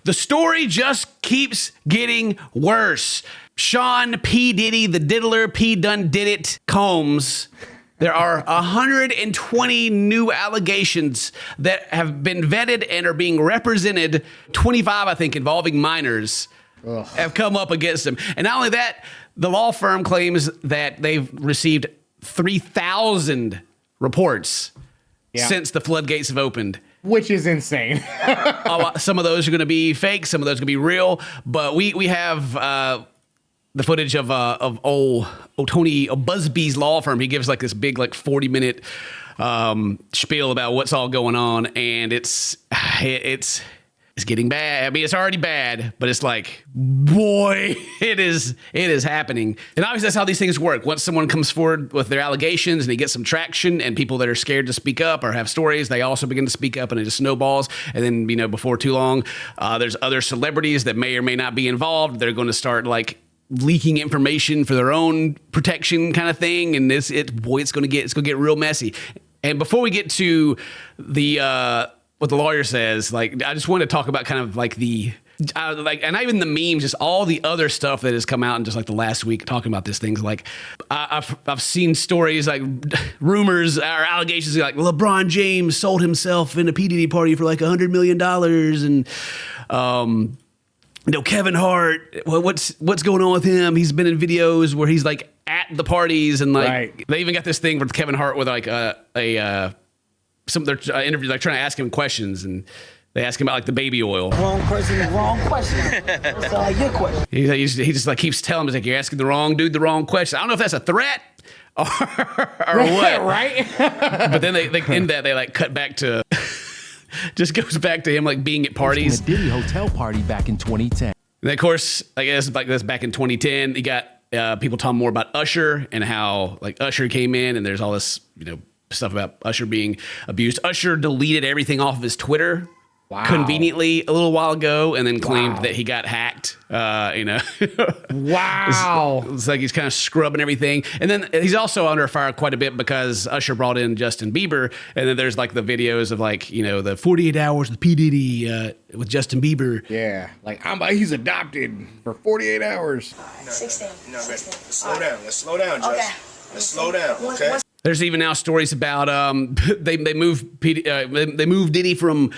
The story just keeps getting worse. Sean P Diddy, the diddler, P done did it, Combs. There are 120 new allegations that have been vetted and are being represented. 25, I think, involving minors have come up against him. And not only that, the law firm claims that they've received 3,000 reports since the floodgates have opened. Which is insane. Some of those are going to be fake. Some of those are going to be real. But we have the footage of old Tony Buzbee's law firm. He gives like this big 40-minute spiel about what's all going on, and it's getting bad. I mean, it's already bad, but it's like, boy, it is happening. And obviously that's how these things work. Once someone comes forward with their allegations and they get some traction, and people that are scared to speak up or have stories, they also begin to speak up, and it just snowballs. And then, before too long, there's other celebrities that may or may not be involved. They're going to start leaking information for their own protection kind of thing. And it's going to get real messy. And before we get to the, what the lawyer says, I just want to talk about kind of and not even the memes, just all the other stuff that has come out in just the last week talking about this things. I've seen stories rumors or allegations LeBron James sold himself in a P Diddy party for $100 million, and Kevin Hart, what's going on with him? He's been in videos where he's at the parties, and they even got this thing with Kevin Hart with they're interview, trying to ask him questions, and they ask him about the baby oil. Wrong person, wrong question. What's your question? He just keeps telling him, you're asking the wrong dude the wrong question. I don't know if that's a threat or what. Right? But then they end that, they cut back to just goes back to him being at parties. A Diddy hotel party back in 2010. And of course, I guess that's back in 2010. You got people talking more about Usher and how Usher came in, and there's all this stuff about Usher being abused. Usher deleted everything off of his Twitter conveniently a little while ago, and then claimed that he got hacked. Wow. It's he's kind of scrubbing everything. And then he's also under fire quite a bit because Usher brought in Justin Bieber. And then there's the videos of the 48 hours with P Diddy with Justin Bieber. Yeah. He's adopted for 48 hours. 16. Let's slow down. Let's slow down, Justin. Okay. Let's slow down, okay? There's even now stories about they moved Diddy from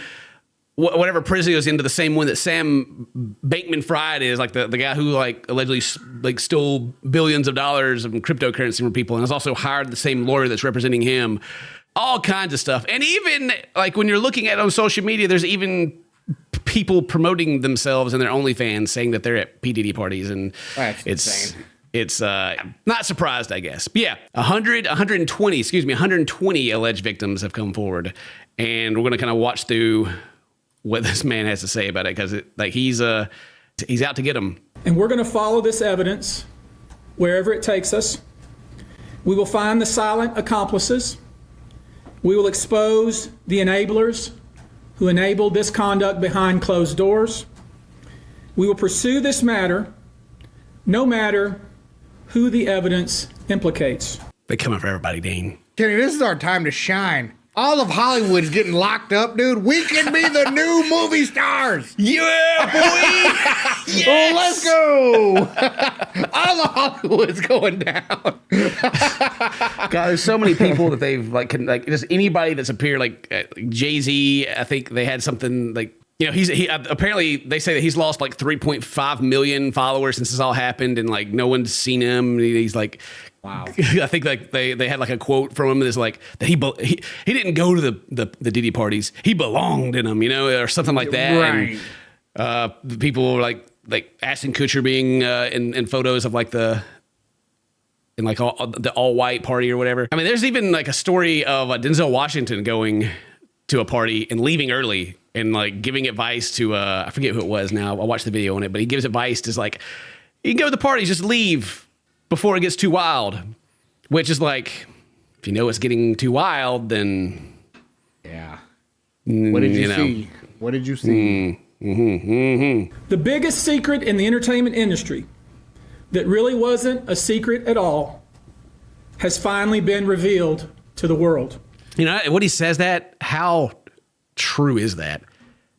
whatever prison he was into the same one that Sam Bankman-Fried is, the guy who allegedly stole billions of dollars of cryptocurrency from people, and has also hired the same lawyer that's representing him. All kinds of stuff. And even when you're looking at it on social media, there's even people promoting themselves and their OnlyFans saying that they're at P Diddy parties, and that's insane. It's not surprised, I guess. But yeah, 120 alleged victims have come forward, and we're going to kind of watch through what this man has to say about it, because he's out to get them. And we're going to follow this evidence wherever it takes us. We will find the silent accomplices. We will expose the enablers who enabled this conduct behind closed doors. We will pursue this matter no matter who the evidence implicates. They coming for everybody, Dane. Kenny, this is our time to shine. All of Hollywood is getting locked up, dude. We can be the new movie stars. Yeah, boy. Yes. Oh, let's go. All of Hollywood's going down. God, there's so many people that they've just anybody that's appeared Jay-Z. I think they had something he apparently they say that he's lost 3.5 million followers since this all happened, and no one's seen him. He's wow. I think they had a quote from him that's that he didn't go to the Diddy parties. He belonged in them, or something like that. Right. And the people were like Ashton Kutcher being in photos of the all white party or whatever. I mean, there's even a story of Denzel Washington going to a party and leaving early and giving advice to I forget who it was now. I watched the video on it, but he gives advice to you can go to the party, just leave before it gets too wild. Which is if you know it's getting too wild, then yeah. What did you see? What did you see? The biggest secret in the entertainment industry that really wasn't a secret at all has finally been revealed to the world. When he says that, how true is that?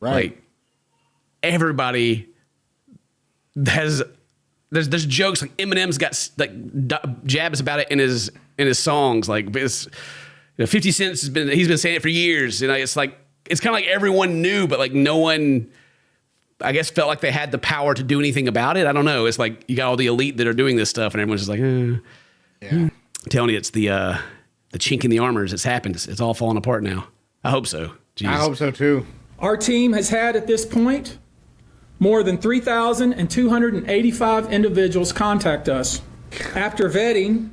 Right. everybody has there's jokes like Eminem's got like jabs about it in his songs. Like it's, 50 Cent's he's been saying it for years. It's like it's kind of like everyone knew, but like no one, I guess, felt like they had the power to do anything about it. I don't know. It's like you got all the elite that are doing this stuff, and everyone's just like, yeah. I'm telling you, it's the chink in the armors. It's happened. It's all falling apart now. I hope so. Jeez. I hope so too. Our team has had at this point more than 3,285 individuals contact us. After vetting,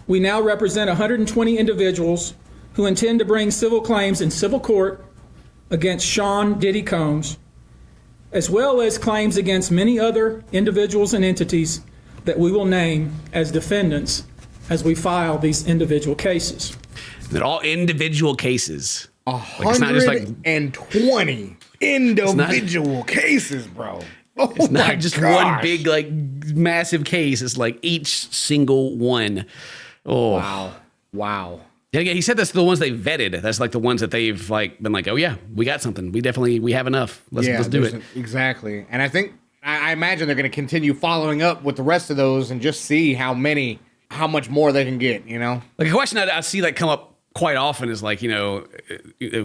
we now represent 120 individuals who intend to bring civil claims in civil court against Sean Diddy Combs, as well as claims against many other individuals and entities that we will name as defendants as we file these individual cases. They're all individual cases. 120 individual cases, bro. It's not just one big, like, massive case. It's like each single one. Oh, wow. Yeah, he said that's the ones they vetted. That's like the ones that they've like been like, oh yeah, we got something. We have enough. Let's do it. Exactly. And I think I imagine they're going to continue following up with the rest of those and just see how much more they can get. Like a question I see that come up quite often is like, people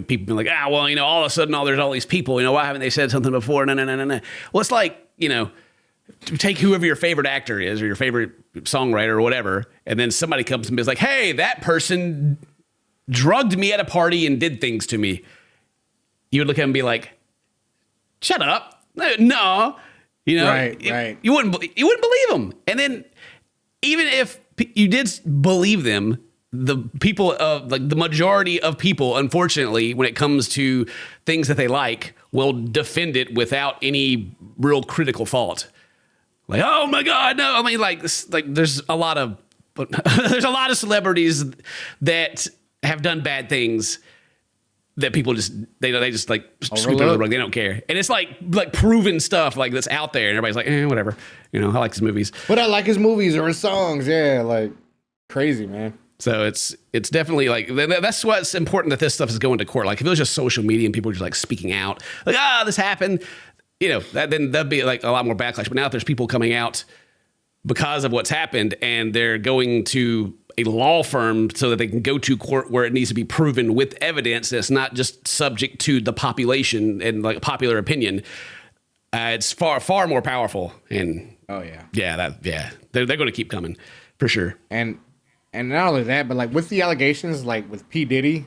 being like, all of a sudden, there's all these people, why haven't they said something before? No. Well, it's like, take whoever your favorite actor is or your favorite songwriter or whatever, and then somebody comes and is like, hey, that person drugged me at a party and did things to me. You would look at him and be like, shut up. No. Right. You wouldn't believe them. And then even if you did believe them, the people of like the majority of people, unfortunately, when it comes to things that they like, will defend it without any real critical fault. Like, oh my God, no! I mean, there's a lot of celebrities that have done bad things that people just they just like sweep under the rug. They don't care, and it's like proven stuff like that's out there, and everybody's like, whatever. I like his movies, but I like his movies or his songs. Yeah, like crazy, man. So it's definitely like that's what's important that this stuff is going to court. Like if it was just social media and people were just like speaking out, like this happened, then that'd be like a lot more backlash. But now if there's people coming out because of what's happened and they're going to a law firm so that they can go to court where it needs to be proven with evidence that's not just subject to the population and like popular opinion, it's far more powerful. And they're going to keep coming for sure. And not only that, but like with the allegations, like with P Diddy,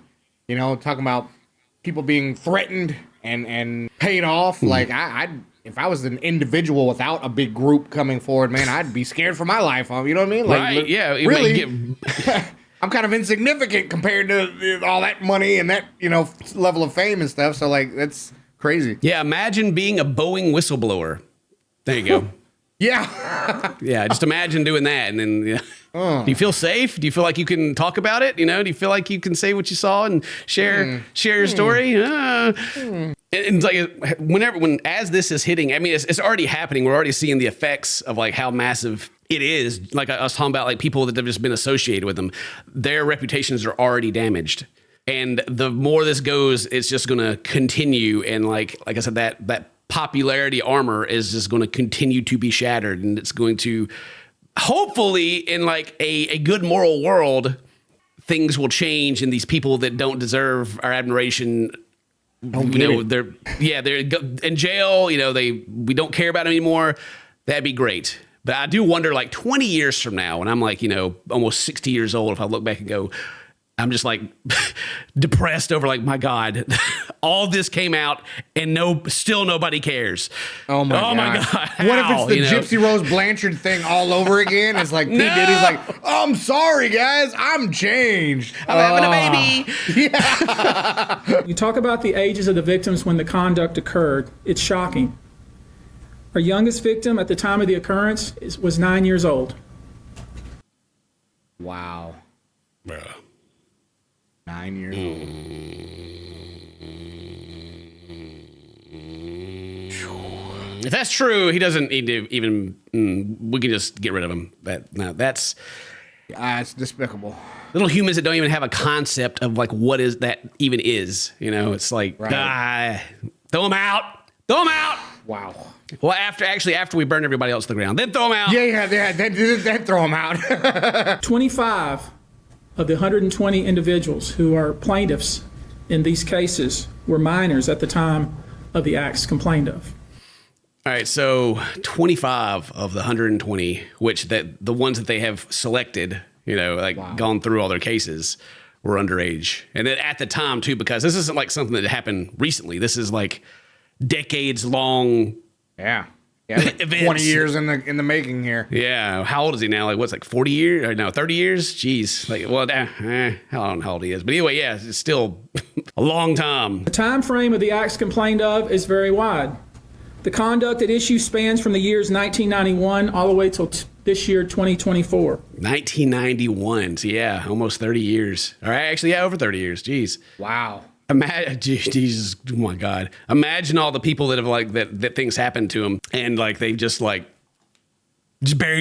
talking about people being threatened and paid off. Like if I was an individual without a big group coming forward, man, I'd be scared for my life. You know what I mean? Like, right? Yeah. Really, I'm kind of insignificant compared to all that money and that level of fame and stuff. So like that's crazy. Yeah. Imagine being a Boeing whistleblower. There you go. Yeah. Yeah. Just imagine doing that, and then. Do you feel safe? Do you feel like you can talk about it? Do you feel like you can say what you saw and share your story? And like as this is hitting, I mean, it's already happening. We're already seeing the effects of like how massive it is. Like I was talking about, like people that have just been associated with them, their reputations are already damaged. And the more this goes, it's just going to continue. And like I said, that popularity armor is just going to continue to be shattered, and it's going to. Hopefully, in like a good moral world, things will change, and these people that don't deserve our admiration, they're in jail. We don't care about them anymore. That'd be great. But I do wonder, like 20 years from now, when I'm like almost 60 years old, if I look back and go, I'm just like depressed over like, my God, all this came out and still nobody cares. Oh my God. What if it's the Gypsy Rose Blanchard thing all over again? It's like P Diddy's like, I'm sorry guys, I'm changed. I'm having a baby. Yeah. You talk about the ages of the victims when the conduct occurred. It's shocking. Our youngest victim at the time of the occurrence was 9 years old. Wow. Bruh. 9 years old. If that's true, he doesn't need to even. We can just get rid of him. That's it's despicable. Little humans that don't even have a concept of like what is that even is. It's like throw him out. Throw him out. Wow. Well, after we burn everybody else to the ground, then throw them out. Yeah. Then throw them out. 25 of the 120 individuals who are plaintiffs in these cases were minors at the time of the acts complained of. All right, so 25 of the 120, which the ones that they have selected, gone through all their cases, were underage. And then at the time, too, because this isn't like something that happened recently. This is like decades long. Yeah. Like 20 years in the making here. Yeah. How old is he now? Like, what's like 40 years? Or no, 30 years? Jeez. Like, well, I don't know how old he is. But anyway, yeah, it's still a long time. The time frame of the acts complained of is very wide. The conduct at issue spans from the years 1991 all the way till this year, 2024. 1991. So yeah, almost 30 years. All right, actually, yeah, over 30 years. Jeez. Wow. Jesus, oh my God. Imagine all the people that have that things happened to them and like just buried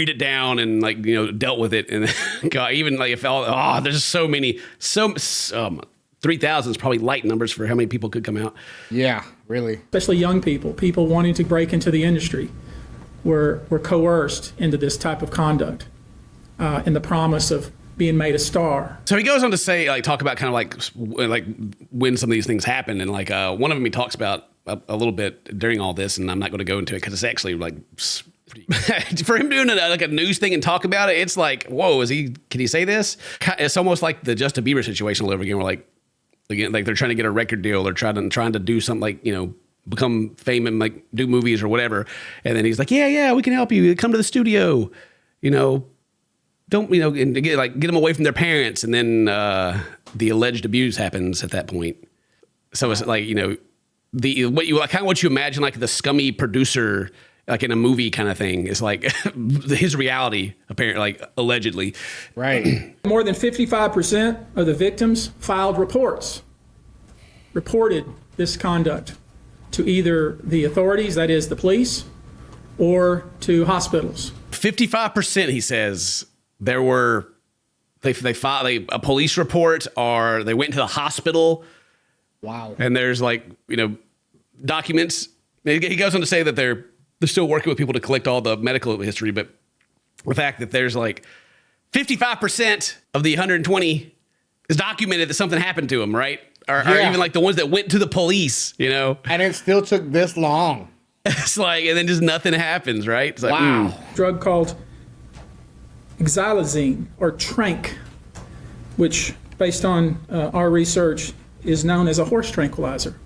it down and dealt with it. And God, even like if there's so many, 3,000 is probably light numbers for how many people could come out. Yeah, really. Especially young people wanting to break into the industry were coerced into this type of conduct in the promise of being made a star. So he goes on to say, talk about kind of like when some of these things happen. And one of them he talks about a little bit during all this, and I'm not going to go into it because it's actually for him doing a news thing and talk about it, it's like, whoa, can he say this? It's almost like the Justin Bieber situation all over again. Where they're trying to get a record deal. They're trying to do something become famous, do movies or whatever. And then he's like, yeah, we can help you. Come to the studio, don't, and get them away from their parents. And then the alleged abuse happens at that point. So it's like, what you imagine, like the scummy producer, like in a movie kind of thing. It's like his reality, apparently, allegedly. Right. More than 55% of the victims reported this conduct to either the authorities, that is the police, or to hospitals. 55%, he says, they filed a police report or they went to the hospital. Wow. And there's documents. He goes on to say that they're still working with people to collect all the medical history, but the fact that there's 55% of the 120 is documented that something happened to them, right? Or even the ones that went to the police, And it still took this long. It's and then just nothing happens, right? It's like, wow. Drug called xylazine or trank, which based on our research is known as a horse tranquilizer.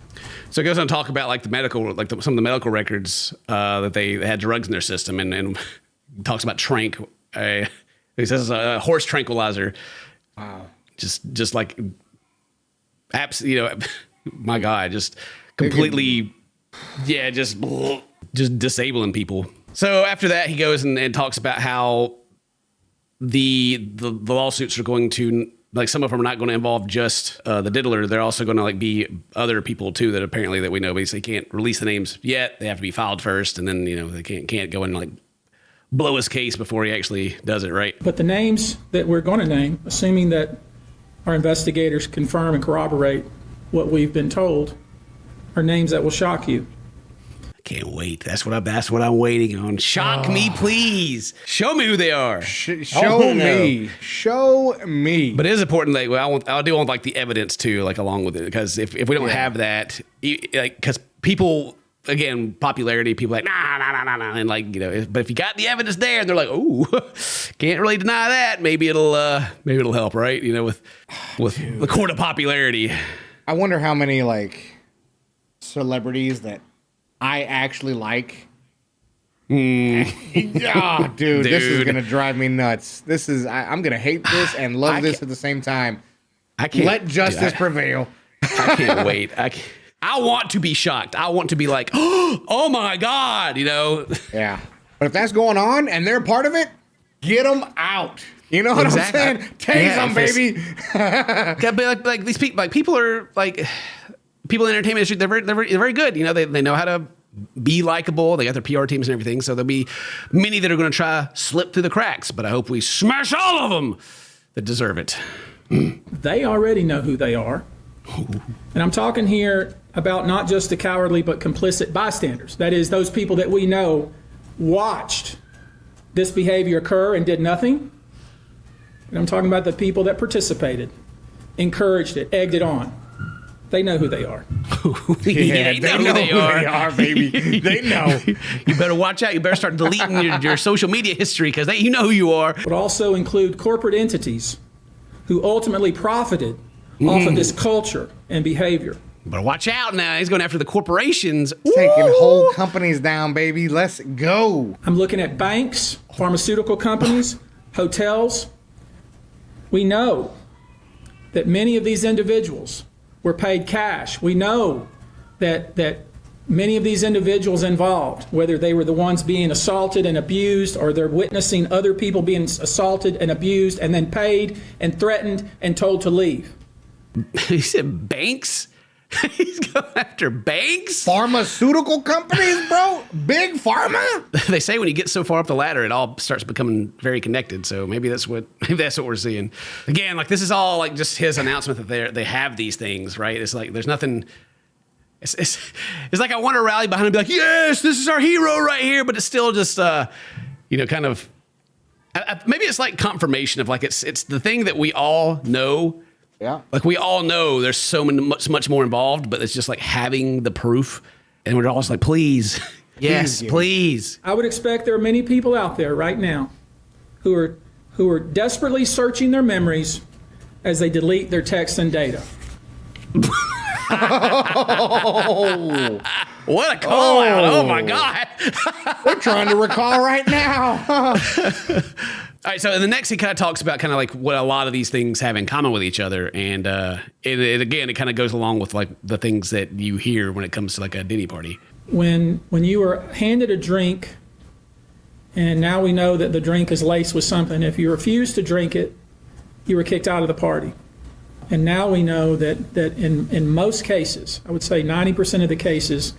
So it goes on to talk about the medical, some of the medical records that they had drugs in their system, and talks about trank. He says it's a horse tranquilizer. Wow. Just like, my God, just completely, just disabling people. So after that, he goes and talks about how the lawsuits are going to. Some of them are not going to involve just the diddler. They're also going to be other people too that apparently that we know. Basically, can't release the names yet. They have to be filed first, and then they can't go and blow his case before he actually does it, right? But the names that we're going to name, assuming that our investigators confirm and corroborate what we've been told, are names that will shock you. Can't wait. That's what I'm waiting on. Shock me, please. Show me who they are. Show me. Show me. But it is important. I do want the evidence too, along with it, because if we don't have that, because people, again, popularity, people nah, and but if you got the evidence there, and they're like, ooh, can't really deny that. Maybe it'll help, right? With the court of popularity. I wonder how many celebrities that I actually like. Dude, this is gonna drive me nuts. I'm gonna hate this and love this at the same time. I can't let justice prevail. I can't wait. I want to be shocked. I want to be like, oh my God, Yeah, but if that's going on and they're part of it, get them out. You know what I'm saying? Tase them, baby. These people, people are people in the entertainment industry, they're very good. They know how to be likable. They got their PR teams and everything. So there'll be many that are going to try slip through the cracks. But I hope we smash all of them that deserve it. They already know who they are. And I'm talking here about not just the cowardly but complicit bystanders. That is, those people that we know watched this behavior occur and did nothing. And I'm talking about the people that participated, encouraged it, egged it on. They know who they are. They know who they are, baby. They know. You better watch out. You better start deleting your social media history because you know who you are. But also include corporate entities who ultimately profited off of this culture and behavior. But watch out now. He's going after the corporations. Taking whole companies down, baby. Let's go. I'm looking at banks, pharmaceutical companies, hotels. We know that many of these individuals were paid cash. We know that many of these individuals involved, whether they were the ones being assaulted and abused or they're witnessing other people being assaulted and abused and then paid and threatened and told to leave. He said banks? He's going after banks? Pharmaceutical companies, bro? Big pharma? They say when you get so far up the ladder, it all starts becoming very connected. So maybe that's what we're seeing. Again, like this is all like just his announcement that they have these things, right? It's like there's nothing. It's like I want to rally behind him and be like, yes, this is our hero right here, but it's still just kind of maybe it's like confirmation of like it's the thing that we all know. Yeah. Like we all know there's so much more involved, but it's just like having the proof, and we're all just like, please, yes, please. I would expect there are many people out there right now who are desperately searching their memories as they delete their texts and data. What a call out. Oh my God. We're trying to recall right now. All right, so in the next, he kind of talks about kind of like what a lot of these things have in common with each other, and it kind of goes along with like the things that you hear when it comes to like a Diddy party. When you were handed a drink, and now we know that the drink is laced with something, if you refused to drink it, you were kicked out of the party. And now we know that in most cases, I would say 90% of the cases,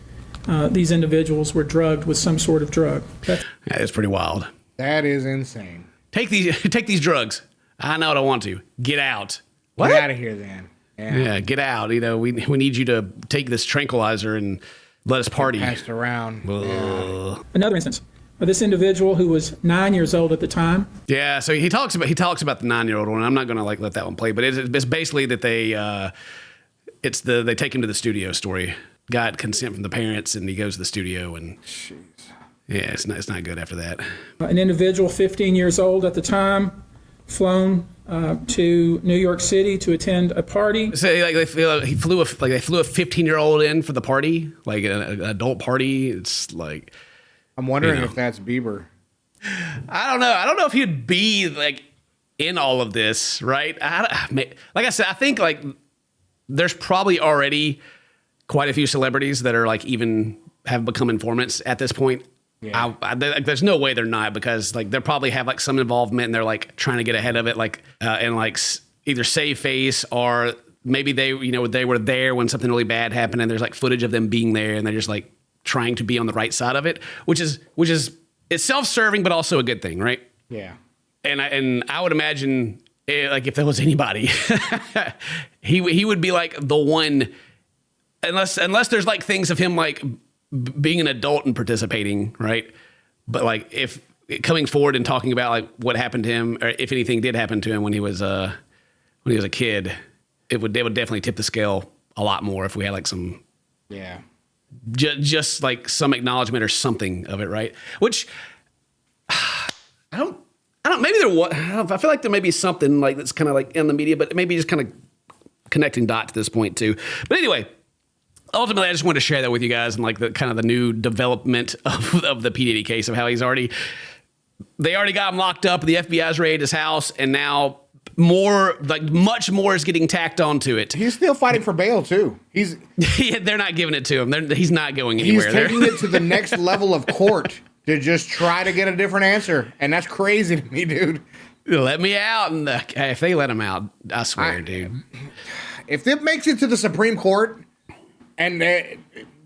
these individuals were drugged with some sort of drug. That's pretty wild. That is insane. Take these drugs. I know I don't want to. Get out. What? Get out of here then. Yeah, get out. You know, we need you to take this tranquilizer and let us party. Passed around. Yeah. Another instance. This individual who was 9 years old at the time. Yeah, so he talks about the 9-year-old one. I'm not going to like let that one play, but it's basically that they take him to the studio story. Got consent from the parents, and he goes to the studio, and jeez. Yeah, it's not good after that. An individual, 15 years old at the time, flown to New York City to attend a party. So they flew a 15-year-old in for the party, like an adult party. It's like. I'm wondering if that's Bieber. I don't know. I don't know if he'd be like in all of this, right? Like I said, I think like there's probably already quite a few celebrities that are like even have become informants at this point. Yeah. There's no way they're not, because like they probably have like some involvement and they're like trying to get ahead of it, like and like either save face, or maybe they were there when something really bad happened and there's like footage of them being there and they're just like trying to be on the right side of it, which is it's self-serving but also a good thing, right? Yeah. And I would imagine like if there was anybody, he would be like the one, unless there's like things of him like being an adult and participating, right? But like if coming forward and talking about like what happened to him, or if anything did happen to him when he was a kid, it would definitely tip the scale a lot more if we had like some just like some acknowledgement or something of it, right? Which I don't maybe there was, I feel like there may be something like that's kind of like in the media, but maybe just kind of connecting dots to this point too. But anyway, ultimately, I just wanted to share that with you guys and like the kind of the new development of the P Diddy case, of how they already got him locked up. The FBI's raided his house, and now much more is getting tacked onto it. He's still fighting for bail too. They're not giving it to him. He's not going anywhere. He's taking it to the next level of court to just try to get a different answer, and that's crazy to me, dude. Let me out, and if they let him out, I swear, dude. If it makes it to the Supreme Court. And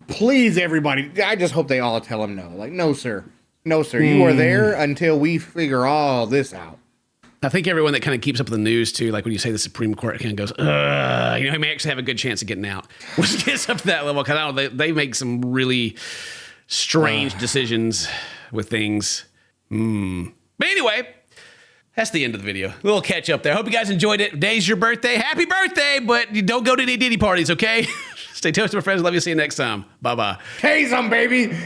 please, everybody, I just hope they all tell him no. Like, no, sir. No, sir. You are there until we figure all this out. I think everyone that kind of keeps up with the news too, like when you say the Supreme Court kind of goes, ugh, he may actually have a good chance of getting out, which gets up to that level. Because I don't know, they make some really strange decisions with things. But anyway, that's the end of the video. A little catch up there. Hope you guys enjoyed it. Today's your birthday. Happy birthday, but you don't go to any Diddy parties, okay? Stay toasted, my friends. Love you. See you next time. Bye-bye. Tase 'em, baby.